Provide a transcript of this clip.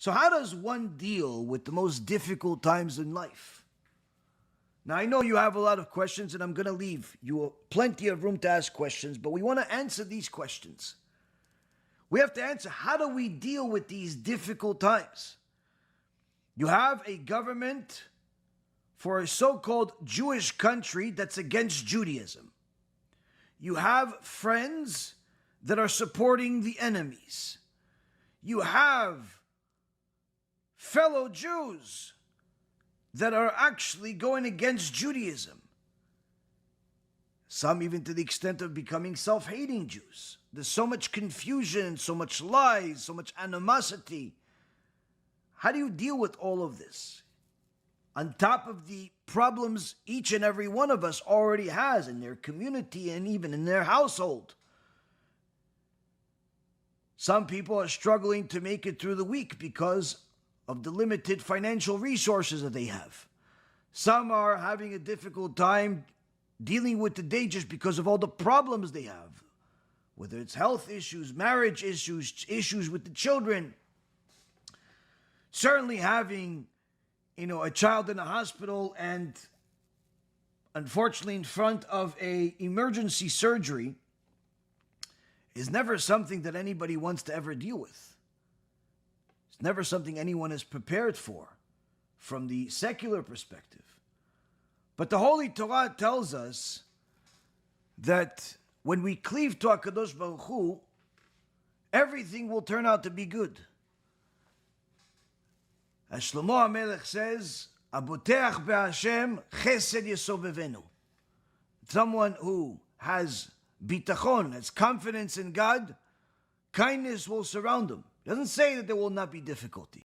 So how does one deal with the most difficult times in life? Now, I know you have a lot of questions, and I'm going to leave you plenty of room to ask questions, but we want to answer these questions. We have to answer, how do we deal with these difficult times? You have a government for a so-called Jewish country that's against Judaism. You have friends that are supporting the enemies. You have fellow Jews that are actually going against Judaism. Some even to the extent of becoming self-hating Jews. There's so much confusion, so much lies, so much animosity. How do you deal with all of this? On top of the problems each and every one of us already has in their community and even in their household. Some people are struggling to make it through the week because of the limited financial resources that they have. Some are having a difficult time dealing with the day just because of all the problems they have, whether it's health issues, marriage issues, issues with the children. Certainly having, a child in a hospital and unfortunately in front of a emergency surgery is never something that anybody wants to ever deal with. It's never something anyone is prepared for from the secular perspective. But the Holy Torah tells us that when we cleave to HaKadosh Baruch Hu, everything will turn out to be good. As Shlomo HaMelech says, Aboteach be'Hashem chesed yesobevenu. Someone who has bitachon, has confidence in God, kindness will surround him. It doesn't say that there will not be difficulty.